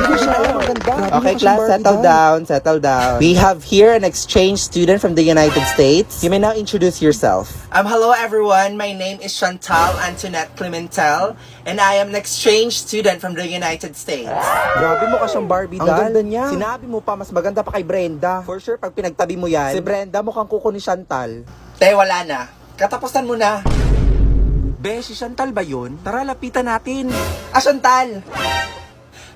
Okay, class, settle down. We have here an exchange student from the United States. You may now introduce yourself. Hello everyone, my name is Chantal Antoinette Clementel, and I am an exchange student from the United States. Grabe mo ka siyang Barbie doll. Ang ganda niya. Sinabi mo pa, mas maganda pa kay Brenda. For sure, pag pinagtabi mo yan, si Brenda mukhang kuko ni Chantal. Te, wala na. Katapusan mo na. Be, si Chantal ba yun? Tara, lapitan natin. Chantal!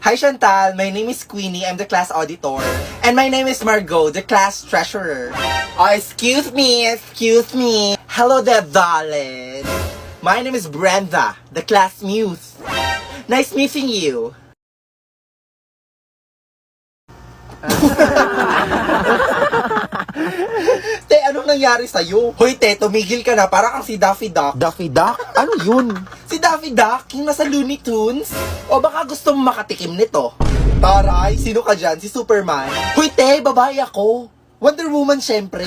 Hi Chantal, my name is Queenie, I'm the class auditor. And my name is Margot, the class treasurer. Oh, excuse me. Hello there, darling. My name is Brenda, the class muse. Nice meeting you. Te, anong nangyari sa'yo? Hoy, te, tumigil ka na, para kang si Daffy Duck. Daffy Duck? Ano yun? Si Daffy Duck, yung nasa Looney Tunes? O baka gusto mo makatikim nito? Taray, sino ka dyan? Si Superman? Hoy, te, babae ako. Wonder Woman, syempre.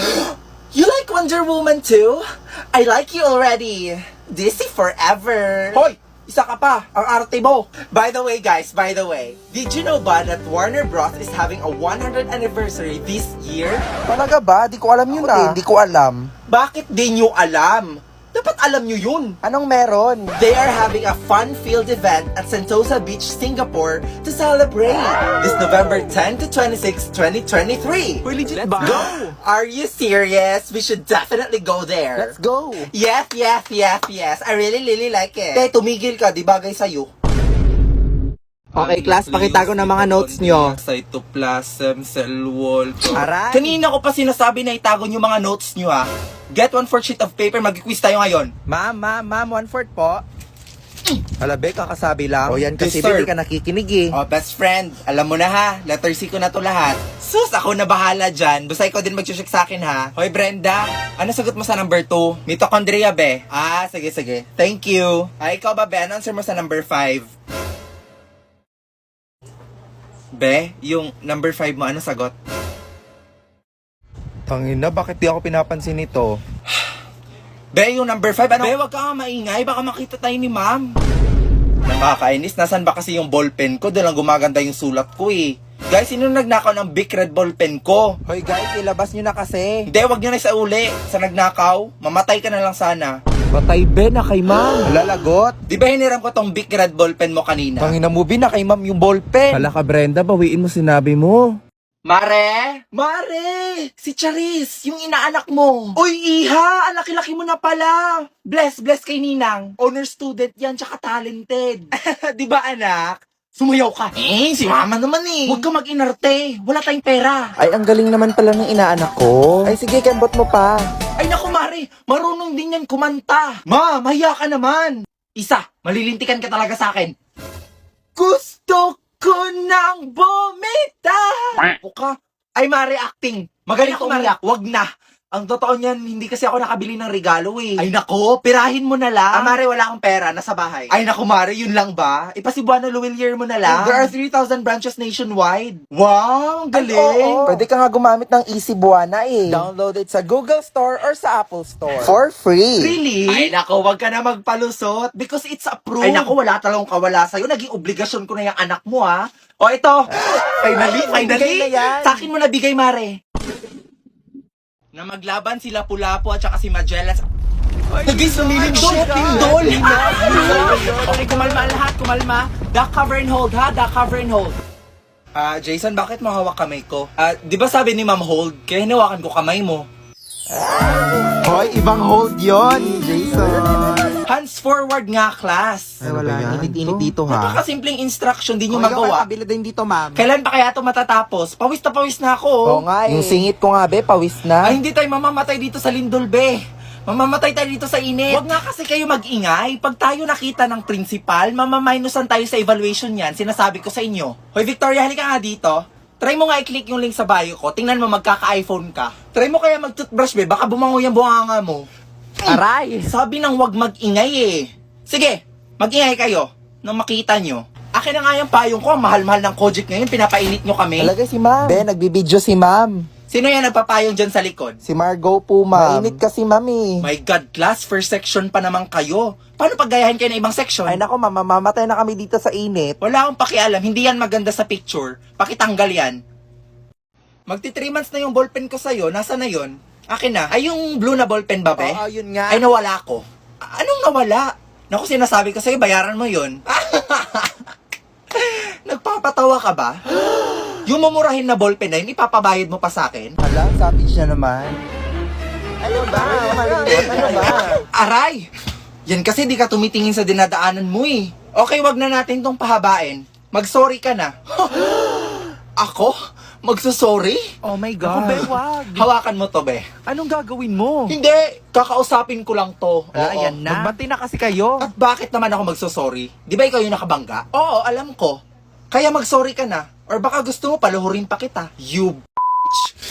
You like Wonder Woman too? I like you already. DC forever. Hoy! Isa ka pa, ang arte mo. By the way, guys, did you know ba that Warner Bros. Is having a 100th anniversary this year? Talaga ba? Di ko alam yun ah. Di ko alam. Bakit di nyo alam? Dapat alam nyo yun. Anong meron? They are having a fun-filled event at Sentosa Beach, Singapore to celebrate this November 10 to 26, 2023. Uy, legit ba? Go! Are you serious? We should definitely go there. Let's go! Yes. I really like it. Te, tumigil ka, di bagay sa'yo. Okay, class, pakita ko na mga notes nyo. Cytoplasm, cell wall. Aray! Kanina ko pa sinasabi na itago nyo mga notes nyo ha. Get 1/4 sheet of paper, mag-quiz tayo ngayon. Ma'am, 1/4 po. Alabe, kakasabi lang. O yan kasi Yes, sir. hindi ka nakikinig eh. Oh, best friend, alam mo na ha, letter C ko na to lahat. Sus, ako na bahala dyan. Basta ikaw din mag-check sa akin ha. Hoy Brenda, ano sagot mo sa number 2? Mitochondria, be. Ah, sige. Thank you. Ay, ikaw ba, be? Ano answer mo sa number 5? Be, yung number 5 mo, ano sagot? Tangina, bakit di ako pinapansin nito? Be, yung number 5, ano? Be, wag ka nga maingay, baka makita tayo ni ma'am. Nakakainis, nasan ba kasi yung ballpen ko? Doon lang gumaganda yung sulat ko eh. Guys, sino nagnakaw ng big red ballpen ko? Hoy guys, ilabas nyo na kasi. Hindi, wag nyo na sa uli. Sa nagnakaw, mamatay ka na lang sana. Patay be na kay ma'am. Lalagot. Di ba hiniram ko tong big red ballpen mo kanina? Tangina mo na kay ma'am yung ballpen. Hala ka Brenda, bawiin mo sinabi mo. Mare! Si Charis, yung inaanak mo. Uy, iha! Ang laki-laki mo na pala. Bless kay Ninang. Honor student yan, tsaka talented. Di ba anak? Sumayaw ka. Si mama naman eh. Huwag ka mag-inarte. Wala tayong pera. Ay, ang galing naman pala ng inaanak ko. Ay, sige, kembot mo pa. Ay naku, Mare! Marunong din yan kumanta. Ma, mahiya ka naman. Isa, malilintikan ka talaga sa akin. Gusto ko nang bumita. O ka? Ay, Mare, acting. Magaling umiyak. Wag na. Ang totoo niyan, hindi kasi ako nakabili ng regalo eh. Ay nako, pirahin mo na lang. Mare, wala akong pera, nasa bahay. Ay nako, Mare, yun lang ba? Ipasibuano Luwilier mo na lang. There are 3,000 branches nationwide. Wow, ang galing. Oo. Pwede ka nga gumamit ng Easy Buwana eh. Download it sa Google Store or sa Apple Store. For free. Really? Ay nako, wag ka na magpalusot because it's approved. Ay nako, wala talagang kawala sa'yo. Naging obligasyon ko na yung anak mo ha. O ito, finally. Bigay na yan. Sa akin mo nabigay, Mare. Na maglaban sila Pulapo at saka si Magellan. Naging sumilindol! Lindol! Okay, kumalma lahat, kumalma. Duck, cover and hold ha, duck, cover and hold. Jason, bakit mo hawak kamay ko? Di ba sabi ni Ma'am hold, kaya hinawakan ko kamay mo. Hoy, ibang hold yon, Jason. Hands forward nga, class. Ay, wala. Init-init dito ha. Napakasimpleng instruction, di nyo Magawa. magawa. Kabila din dito, ma'am. Kailan pa kaya ito matatapos? Pawis na ako. Oo nga eh. Yung singit ko nga, be, pawis na. Ay, hindi tayo mamamatay dito sa lindol, be. Mamamatay tayo dito sa init. Huwag nga kasi kayo mag-ingay. Pag tayo nakita ng principal, mamaminusan tayo sa evaluation yan. Sinasabi ko sa inyo. Hoy, Victoria, halika nga dito. Try mo nga i-click yung link sa bio ko. Tingnan mo, magkaka-iPhone ka. Try mo kaya mag-toothbrush, be. Baka bumango yung bunganga mo. Aray! Sabi nang wag mag-ingay eh. Sige, mag-ingay kayo nang makita nyo. Akin na nga yung payong ko. Ang mahal-mahal ng Kojic ngayon. Pinapainit nyo kami. Talaga si ma'am. Be, nagbibideo si ma'am. Sino yan nagpapayong dyan sa likod? Si Margo po, ma'am. Mainit kasi, mami. My God, class, first section pa naman kayo. Paano paggayahin kayo ng ibang section? Ay nako, mama, mamatay na kami dito sa init. Wala akong pakialam, hindi yan maganda sa picture. Pakitanggal yan. Magti 3 months na yung ballpen ko sa'yo, nasa na yun? Akin na. Ay, yung blue na ballpen ba, be? Oo, yun nga. Ay, nawala ko. Anong nawala? Naku, sinasabi ko sa'yo, bayaran mo yun. Nagpapatawa ka ba? Yung mamurahin na ballpen na yun, ipapabayad mo pa sa akin? Hala, sabi siya naman. Ano ba? Ano ba? Aray! Yan kasi di ka tumitingin sa dinadaanan mo eh. Okay, wag na natin tong pahabain. Mag-sorry ka na. Ako? Magsusorry? Oh my Ako, God. be, wag. Hawakan mo to, be. Anong gagawin mo? Hindi, kakausapin ko lang to. Ala, Oo. yan na. Magbati na kasi kayo. At bakit naman ako magsusorry? Di ba ikaw yung nakabangga? Oo, alam ko. Kaya mag-sorry ka na. Or baka gusto mo paluhurin pa kita. You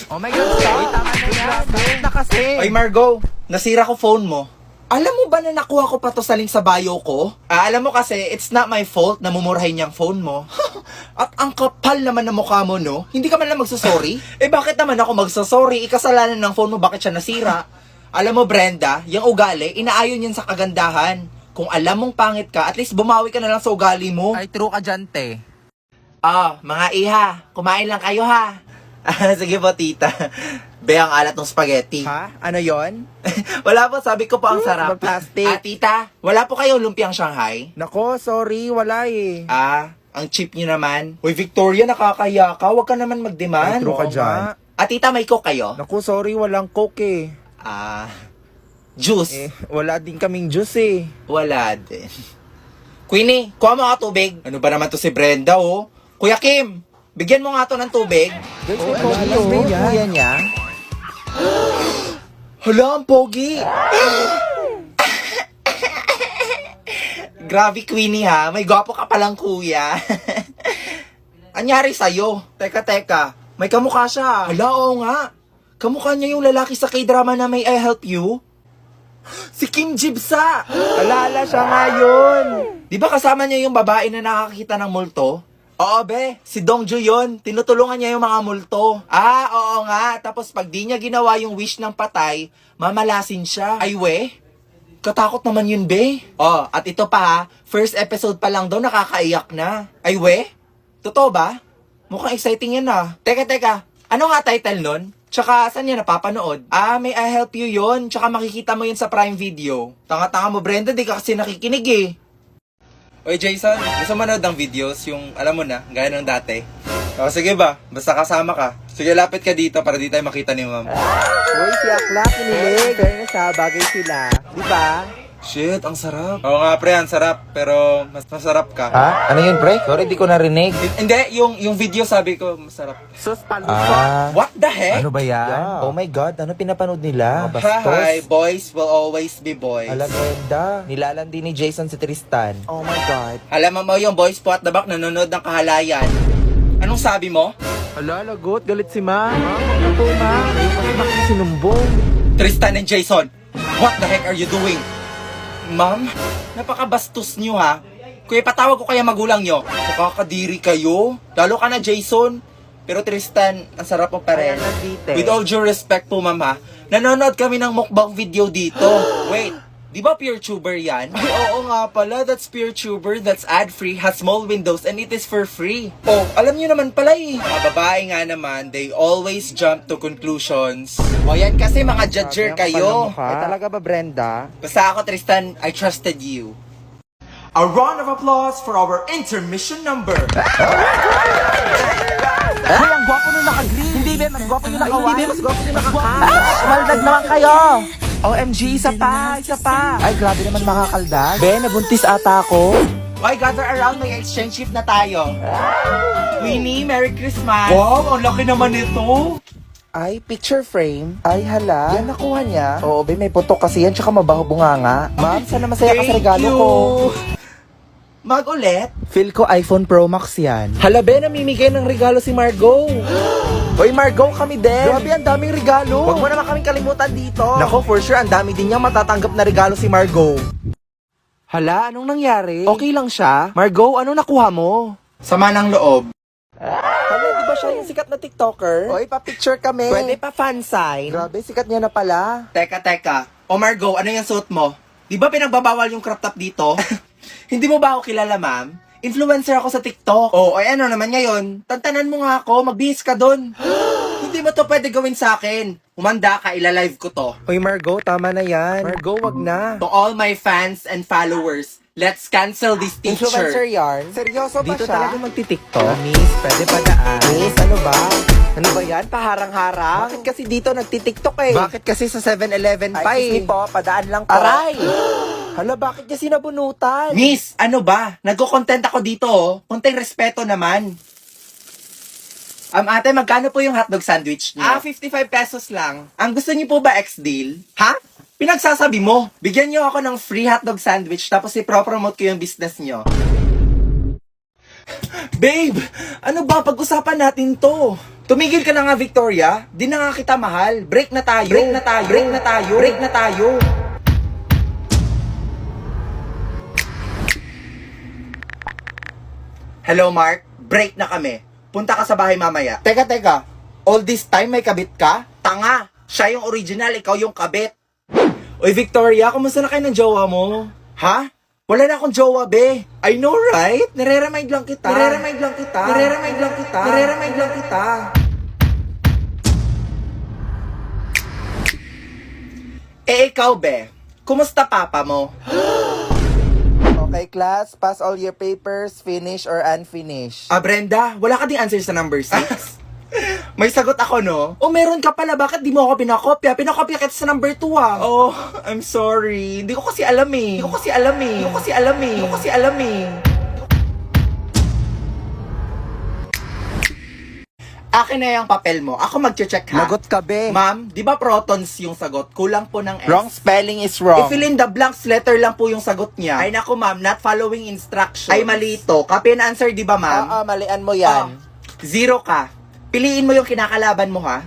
Oh my God, stop. Tama na yan. Bakit na kasi? Ay, Margo, nasira ko phone mo. Alam mo ba na nakuha ko pa to sa link sa bio ko? Alam mo kasi, it's not my fault na mumurahin niyang phone mo. At ang kapal naman ng mukha mo, no? Hindi ka man lang magsasorry? Bakit naman ako magsasorry? Ikasalanan ng phone mo, bakit siya nasira? Alam mo, Brenda, yung ugali, inaayon yan sa kagandahan. Kung alam mong pangit ka, at least bumawi ka na lang sa ugali mo. Ay, true ka dyan, te. Mga iha, kumain lang kayo ha. Sige po, tita. Be, ang alat ng spaghetti. Ha? Ano yon? Wala po, sabi ko po ang sarap. Plastic. Tita, wala po kayo lumpiang Shanghai? Nako, sorry, wala eh. Ang cheap nyo naman. Uy, Victoria, nakakaya ka. Huwag ka naman mag-demand. Ay, true ka Oo dyan. nga. Tita, may coke kayo? Naku, sorry, walang coke eh. Juice? Wala din kaming juice eh. Wala din. Queenie, kuha mo nga tubig. Ano ba naman to si Brenda, oh? Kuya Kim, bigyan mo nga to ng tubig. Guys, may pogi oh. Yung kuya niya. Hala, ang pogi. Grabe, Queenie ha. May gwapo ka palang kuya. Anyari sa'yo? Teka. May kamukha siya. Hala, oo nga. Kamukha niya yung lalaki sa K-drama na May I Help You? Si Kim Jibsa! Alala siya nga yun. Di ba kasama niya yung babae na nakakita ng multo? Oo, be. Si Dongju yun. Tinutulungan niya yung mga multo. Oo nga. Tapos pag di niya ginawa yung wish ng patay, mamalasin siya. Ay, we? Katakot naman yun, be. At ito pa ha. First episode pa lang daw, nakakaiyak na. Ay, we? Totoo ba? Mukhang exciting yan ah. Teka. Ano nga title nun? Tsaka, saan yan napapanood? May I Help You yun. Tsaka makikita mo yun sa Prime Video. Tanga-tanga mo, Brenda. Di ka kasi nakikinig eh. Oy, Jason, gusto mo manood ng videos? Yung, alam mo na, gaya ng dati. Sige ba? Basta kasama ka. Sige, lapit ka dito para di tayo makita ni ma'am. Uy, si Akla, kinilig. Fairness ha, bagay sila. Di ba? Shit, ang sarap. Oo nga, pre, ang sarap. Pero, mas masarap ka. Ha? Ano yun, pre? Sorry, di ko narinig. Hindi, yung video sabi ko, masarap. Sus, What the heck? Ano ba yan? Yeah. Oh my God, ano pinapanood nila? Hi, boys will always be boys. Alagenda. Nilalandi ni Jason si Tristan. Oh my God. Alam mo yung boys po at the back nanonood ng kahalayan. Anong sabi mo? Hala, lagot. Galit si ma. Ano po, ma? Kayo kasi makisinumbong. Tristan and Jason, what the heck are you doing? Ma'am, napakabastos nyo ha. Kuya, patawag ko kaya magulang nyo. Nakakadiri kayo. Lalo ka na, Jason. Pero Tristan, ang sarap mo pa rin. Ayan, nandito. With all due respect po, ma'am ha. Nanonood kami ng mukbang video dito. Wait, di ba PureTuber yan? Ay, oo nga pala. That's PureTuber. That's ad-free, has small windows, and it is for free. Oh, alam nyo naman pala eh. Mga babae nga naman, they always jump to conclusions. O yan kasi mga judger kayo. Ay, talaga ba, Brenda? Basta ako, Tristan, I trusted you. A round of applause for our intermission number. Ay, ang gwapo nung naka-green. Hindi, be. Mas gwapo yung naka-white. Hindi, be. Mas gwapo yung naka-white. Maldag naman kayo! OMG, isa pa. Ay, grabe naman makakaldag. Be, nabuntis ata ako. Okay, gather around, may exchange gift na tayo. Winnie, Merry Christmas. Wow, ang laki naman nito. Ay, picture frame. Ay, hala. Yan nakuha niya. Oo, be, may putok kasi yan, tsaka mabaho bunganga. Ma'am, sana masaya ka sa regalo ko. Mag-ulit. Feel ko iPhone Pro Max yan. Hala, be, namimigay ng regalo si Margo. Oy, Margo, kami din. Grabe, ang daming regalo. Huwag mo naman kaming kalimutan dito. Nako, for sure, ang dami din niyang matatanggap na regalo si Margo. Hala, anong nangyari? Okay lang siya. Margo, ano nakuha mo? Sama ng loob. Hala, di ba siya yung sikat na TikToker? Oy, pa-picture kami. Pwede pa fan sign? Grabe, sikat niya na pala. Teka. O Margo, ano yung suit mo? Di ba pinagbabawal yung crop top dito? Hindi mo ba ako kilala, ma'am? Influencer ako sa TikTok. O ano naman ngayon? Tantanan mo nga ako, magbihis ka dun. Hindi mo to pwede gawin sa akin. Humanda ka, ilalive ko to. Uy, Margo, tama na yan. Margo, wag na. To all my fans and followers, let's cancel this Influencer teacher. yarn? Seryoso ba Dito siya? talaga magti-tiktok. Miss, pwede pa daan. Miss, ano ba? Ano ba yan? Paharang-harang? Bakit kasi dito nagtitiktok eh? Bakit kasi sa 7-Eleven pa Ay, excuse eh? me po, padaan lang po. Aray! Hala, bakit niya sinabunutan? Miss, ano ba? Nagko-content ako dito, oh. Konting respeto naman. Ate, magkano po yung hotdog sandwich niyo? 55 pesos lang. Ang gusto niyo po ba ex-deal? Ha? Pinagsasabi mo. Bigyan niyo ako ng free hotdog sandwich tapos i-promote ko yung business niyo. Babe, ano ba? Pag-usapan natin to. Tumigil ka na nga, Victoria. Di na nga kita mahal. Break na tayo. Break na tayo. Break na tayo. Break na tayo. Hello, Mark. Break na kami. Punta ka sa bahay mamaya. Teka. All this time may kabit ka? Tanga! Siya yung original, ikaw yung kabit. Oy, Victoria, kumusta na kayo ng jowa mo? Ha? Wala na akong jowa, be. I know, right? Nare-remind lang kita. Nare-remind lang kita. Nare-remind lang kita. Nare-remind lang kita. Ikaw, be. Kumusta papa mo? Okay, class, pass all your papers, finish or unfinished. Brenda, wala ka ding answer sa number 6? May sagot ako, no? Oh, meron ka pala. Bakit di mo ako pinakopya? Pinakopya kita sa number 2, ah. Oh, I'm sorry. Hindi ko kasi alam eh. Akin na yung papel mo. Ako mag-check, ha? Lagot ka, be. Ma'am, di ba protons yung sagot? Kulang po ng S. Wrong spelling is wrong. I-fill in the blanks, letter lang po yung sagot niya. Ay naku, ma'am, not following instructions. Ay, mali ito. Copy and answer, di ba, ma'am? Oo, malian mo yan. 0 ka. Piliin mo yung kinakalaban mo, ha?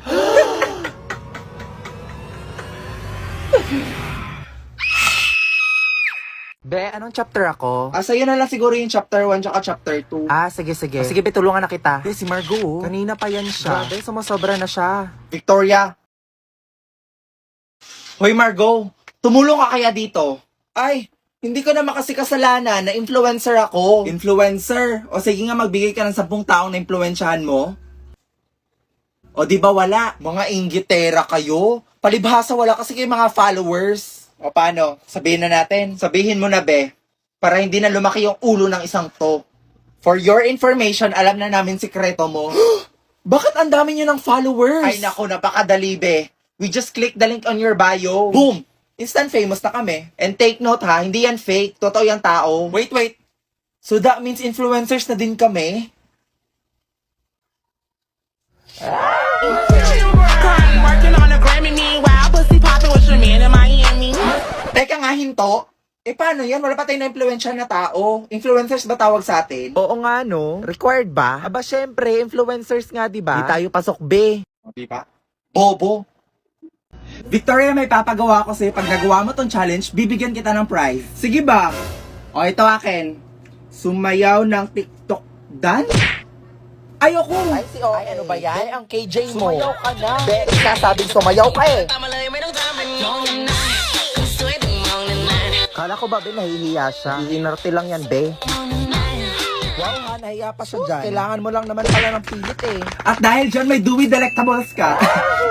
Be, anong chapter ako? Sa'yo na lang siguro yung chapter 1 tsaka chapter 2. Sige. Sige, be, tulungan na kita. Be, si Margo, kanina pa yan siya. Grabe, sumasobra na siya. Victoria. Hoy, Margo. Tumulong ka kaya dito? Ay, hindi ko naman kasi kasalanan na influencer ako. Influencer? O sige nga, magbigay ka ng 10 taong na influensyahan mo. O di ba wala? Mga inggitera kayo. Palibhasa wala kasi kayo mga followers. O paano? Sabihin na natin. Sabihin mo na, be. Para hindi na lumaki yung ulo ng isang to. For your information, alam na namin sikreto mo. Bakit ang dami nyo ng followers? Ay nako, napakadali, be. We just click the link on your bio. Boom! Instant famous na kami. And take note ha, hindi yan fake. Totoo yung tao. Wait. So that means influencers na din kami? Working on a Grammy, meanwhile, pussy popping with your man in Miami. Teka nga, hinto. Paano yan? Wala pa tayong na-influensya na tao. Influencers ba tawag sa atin? Oo nga, no? Required ba? Aba, syempre, influencers nga, di ba? Di tayo pasok, be. Di ba? Bobo. Victoria, may papagawa ko sa'yo. Pag nagawa mo tong challenge, bibigyan kita ng prize. Sige ba? O, ito akin. Sumayaw ng TikTok dance? Ayoko! Ay, si O. Ay, ano ba yan? Be, ang KJ mo. Sumayaw ka na. Be, sasabing sumayaw ka eh. Kala ko ba, be, nahihiya siya? Iinarte lang yan, be. Wow, ha, nahiya pa siya dyan. Kailangan mo lang naman pala ng pilit, eh. At dahil dyan, may Dewey Delectables ka.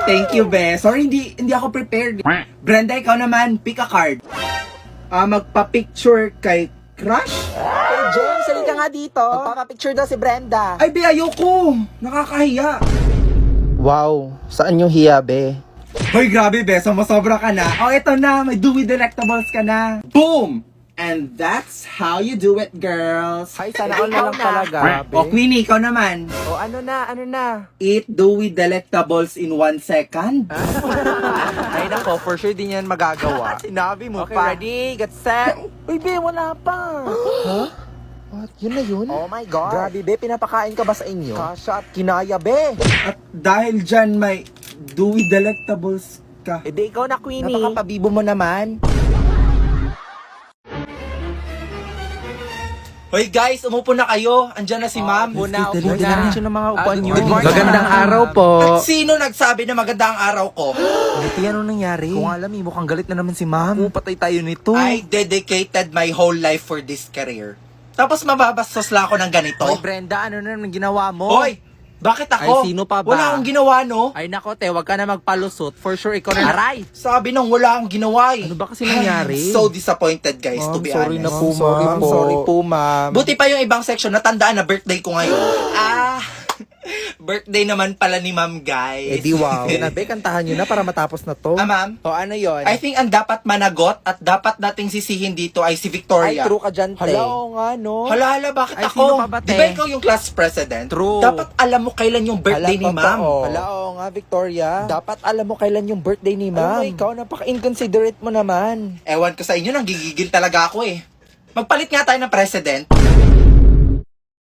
Thank you, be. Sorry, hindi ako prepared. Brenda, ikaw naman, pick a card. Magpa-picture kay Crush? Hey, James, halika nga dito. Magpapapicture daw si Brenda. Ay, be, ayoko. Nakakahiya. Wow, saan yung hiya, be? Hoy, grabe, be. Sumasobra ka na. Oh, ito na. May Dewey Delectables ka na. Boom! And that's how you do it, girls. Ay, sana all na lang talaga, be. O, Queenie, ikaw naman. O, ano na? Eat Dewey Delectables in 1 second. Ay, nako, for sure di niyan magagawa. Sinabi mo Okay, pa. ready? Get set. Uy, be, wala pa. What? Yun na yun? Oh my God. Grabe, be, pinapakain ka ba sa inyo? Kasha at kinaya, be. At dahil dyan, may Dewey Delectables ka. Eh, di ikaw na, Queenie. Napakapabibo mo naman. Hoy guys, umupo na kayo. Andyan na si ma'am. Dali na siya ng mga upuan nyo. Good morning, Magandang ma'am. araw po. At sino nagsabi na maganda ang araw ko? Ito ano nangyari? Kung alam mukhang galit na naman si ma'am. Patay tayo nito. I dedicated my whole life for this career. Tapos mababastos lang ako ng ganito. Hoy Brenda, ano na naman ginawa mo? Hoy, bakit ako? Ay, sino pa ba? Wala akong ginawa, no? Ay nako te, wag ka na magpalusot. For sure ikaw na aray. Sabi nang wala akong ginawa eh. Ano ba kasi nangyari? So disappointed guys, to be sorry honest. na po, ma'am. Sorry po, ma'am. Buti pa yung ibang section, natandaan na birthday ko ngayon. Birthday naman pala ni ma'am, guys. Eh di wow. Sinabi, kantahan nyo na para matapos na to. Ma'am, O ano yon? I think ang dapat managot at dapat nating sisihin dito ay si Ay, Victoria. true ka dyan, te. Hala, oo nga no. Hala, bakit Ay, ako? sino pa ba, te? Di ba ikaw yung class president? True. Dapat alam mo kailan yung birthday ni ma'am. Hala, oo nga, Victoria. Dapat alam mo kailan yung birthday ni ma'am. Alam mo, ikaw, napaka-inconsiderate mo naman. Ewan ko sa inyo, nanggigigil talaga ako eh. Magpalit nga tayo ng president.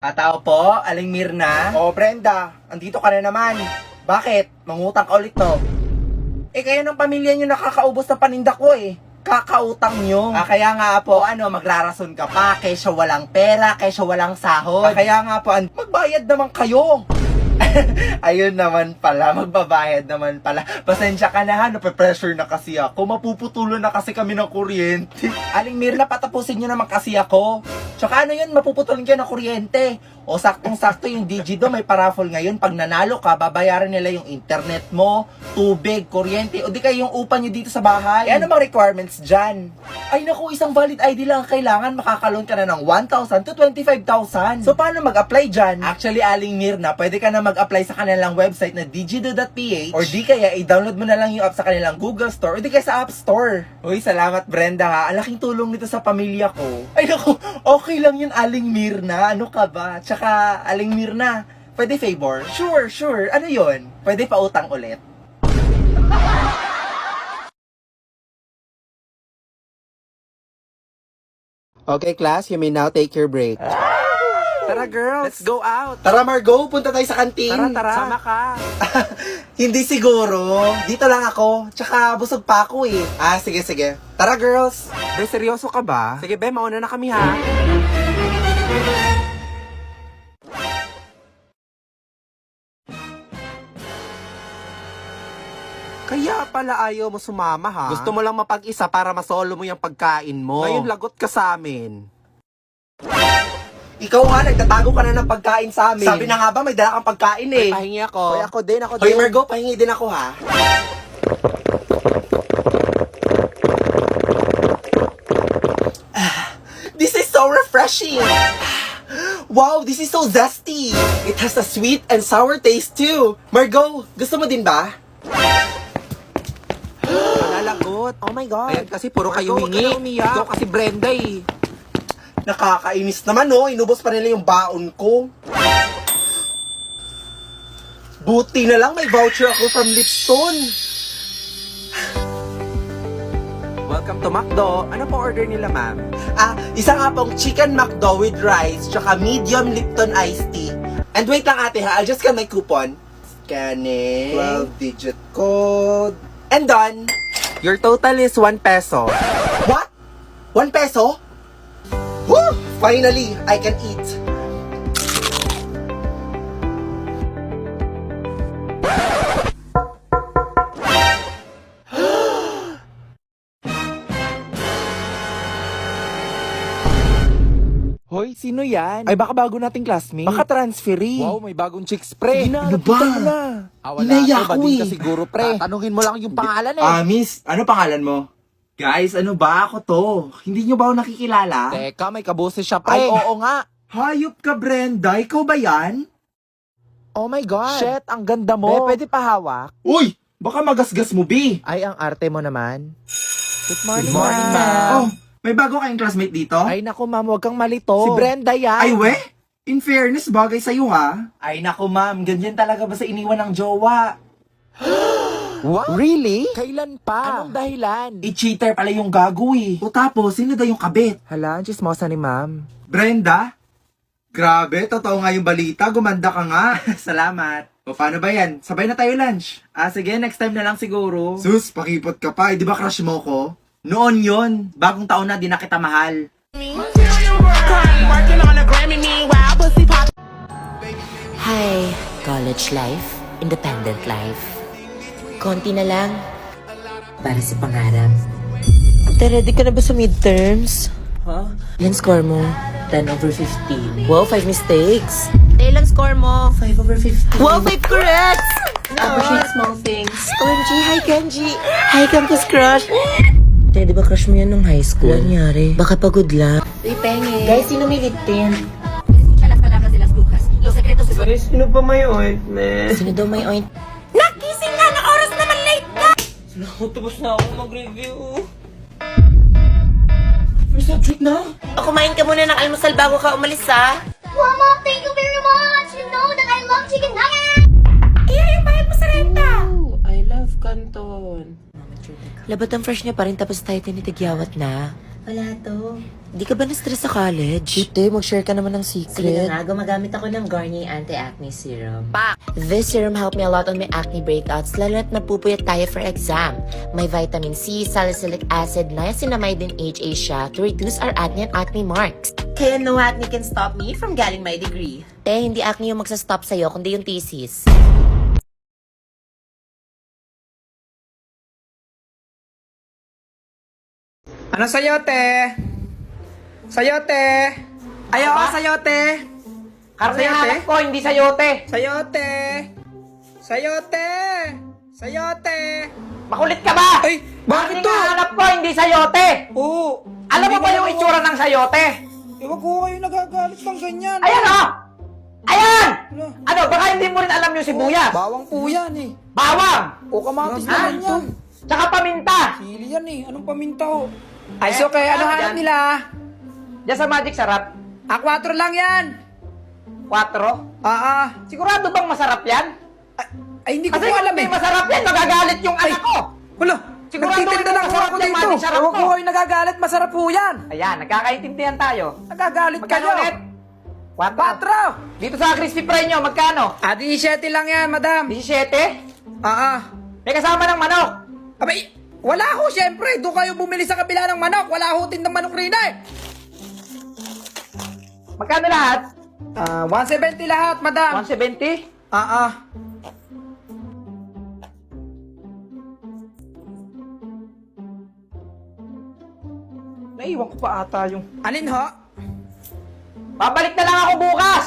Tao po, Aling Mirna. Oh, Brenda, andito ka na naman. Bakit? Mangutang ka ulit, no? Eh, kayo ng pamilya nyo nakakaubos ng paninda ko, eh. Kakautang nyo. Kaya nga po, magrarason ka pa, kesyo walang pera, kesyo walang sahod. Kaya nga po, magbayad naman kayo. Ayun naman pala, magbabayad naman pala. Pasensya ka na ha, nape-pressure na kasi ako. Mapuputulo na kasi kami ng kuryente. Aling Mirna, patapusin nyo naman kasi ako. Tsaka ano yun, mapuputulin kayo ng kuryente. O saktong-sakto yung Digido, may paraffle ngayon. Pag nanalo ka, babayaran nila yung internet mo, tubig, kuryente, o di kayo yung upa nyo dito sa bahay. Eh, ano mga requirements dyan? Ay naku, isang valid ID lang ang kailangan, makakaloan ka na ng 1,000 to 25,000. So paano mag-apply dyan? Actually, Aling Mirna, pwede ka na mag-apply sa kanilang website na digido.ph or di kaya i-download mo na lang yung app sa kanilang Google Store or di kaya sa App Store. Uy, salamat Brenda ha. Ang laking tulong nito sa pamilya ko. Ay naku, okay lang yun Aling Mirna. Ano ka ba? Tsaka Aling Mirna, pwede favor? Sure. Ano yun? Pwede pa utang ulit. Okay class, you may now take your break. Tara girls. Let's go out. Tara Margo, punta tayo sa kantin. Tara. Sama ka. Hindi siguro. Dito lang ako. Tsaka busog pa ako eh. Sige. Tara girls. Be, seryoso ka ba? Sige be, mauna na kami ha. Kaya pala ayaw mo sumama ha? Gusto mo lang mapag-isa para masolo mo yung pagkain mo. Ngayon lagot ka sa amin. Ikaw nga, nagtatago ka na ng pagkain sa amin. Sabi na nga ba, may dala kang pagkain eh. Pahingi ako. Hoy, ako din. Hoy Margo, pahingi din ako ha. This is so refreshing. Wow, this is so zesty. It has a sweet and sour taste too. Margo, gusto mo din ba? Malalagot. Oh my God. Ayan kasi puro kayo hingi. Ikaw kasi Brenda eh. Nakakainis naman no, inubos pa nila yung baon ko. Buti na lang may voucher ako from Lipton. Welcome to McDo. Ano po order nila ma'am? Isa nga pong chicken McDo with rice, tsaka medium Lipton iced tea. And wait lang ate ha, I'll just scan my coupon. Scanning. 12-digit code. And done. Your total is 1 peso. What? 1 peso? Woo! Finally, I can eat. Hoy, sino yan? Ay baka bago nating classmate. Baka transferee. Wow, may bagong chicks pre. Ano ba? na. Wala Inaya to, ko bading eh. ka siguro pre. Tatanungin mo lang yung pangalan eh. Miss, ano pangalan mo? Guys, ano ba ako to? Hindi nyo ba ako nakikilala? Teka, may kaboses siya pre. Ay, oo nga. Hayop ka, Brenda. Ikaw ba yan? Oh my God. Shit, ang ganda Be, mo. pwede pa hawak? Uy! Baka magasgas mo, B. Ay, ang arte mo naman. Good morning, Good morning, ma'am. ma'am. Oh, may bago kayong classmate dito? Ay, naku, ma'am, huwag kang malito. Si Brenda yan. Ay, we? In fairness, bagay sa'yo, ha? Ay, naku, ma'am. Ganyan talaga ba sa iniwan ng jowa? What? Really? Kailan pa? Anong dahilan? I-cheater pala yung gago, eh. O tapos, sino daw yung kabit? Hala, ang chismosa ni ma'am. Brenda? Grabe, totoo nga yung balita. Gumanda ka nga. Salamat. O, paano ba yan? Sabay na tayo lunch. Sige, next time na lang siguro. Sus, pakipot ka pa. Di ba crush mo ko? Noon yon. Bagong taon na, di na kita mahal. Material world. crying, working on a Grammy. Meanwhile, pussy pop. Hi, college life, independent life. Konti na lang para sa pangarap. Te, ready ka na ba sa midterms? Huh? Ilan score mo? 10 over 15. Wow, 5 mistakes. Te, ilang score mo? 5 over 15. Wow, 5 corrects! Appreciate small things. OMG, hi Kenji. Hi campus crush. Te, di ba crush mo yan nung high school? Ano nangyari? Baka pagod lang. Uy, penge. Guys, sino may lip tint? Sino ba may ointment? Sino daw may oint? Nakising nga na oras naman late ka! Tapos na ako mag-review. First trick na? O, kumain ka muna ng almusal bago ka umalis, ha? Mama, thank you very much. You know that I love chicken nuggets. Yung bayad mo sa renta! I love Canton. Labat ang fresh niya pa rin tapos tayo tinitigyawat na. Wala to. Di ka ba na-stress sa college? Ite, mag-share ka naman ng secret. Sige na nga, gumagamit ako ng Garnier Anti-Acne Serum. This serum helped me a lot on my acne breakouts, lalo na't napupuyat tayo for exam. May vitamin C, salicylic acid, niacinamide, and HA siya to reduce our acne and acne marks. Kaya no acne can stop me from getting my degree. Hindi acne yung magsastop sa'yo, kundi yung thesis. Ano sayote? Sayote! Ayaw ka sayote! Karne hanap ko, hindi sayote. Sayote! Sayote! Sayote! Makulit ka ba? Ay, bakit Karne to? nga hanap ko, hindi sayote. Oo. Alam mo Hindi ba ko yung alam. itsura ng sayote? Ewan ko kayo nagagalit ng ganyan. Ayan o! Ayan! Ano? Ano, baka hindi mo rin alam yung sibuyas. Bawang po yan eh. Bawang! O kamatis Ha? naman yan. Tsaka paminta. Sili yan eh. Anong paminta ho? Ay, so kaya ano ano hanap yan? nila? Diyan sa Magic Sarap. 4 lang yan. 4. Sigurado bang masarap yan? Ay, hindi ko Kasi po kung alam hindi eh. masarap yan, magagalit yung anak ko. Wala. Sigurado Nagtitinda hindi lang masarap ako yan, dito. Mati, sarap Ewan to. ko kayo nagagalit. Masarap po yan. Ayan, nagkakaintindihan tayo. Nagagalit Magkano kayo. ulit? 4. Dito sa crispy fry nyo, magkano? 17 lang yan, madam. 17? May kasama ng manok. Abay, wala ho, syempre. Doon kayo bumili sa kabila ng manok. Wala ho tindang manok rin eh. Magkano lahat? 170 lahat, madam. 170? Naiwan ko pa ata yung... Alin ho? Babalik na lang ako bukas!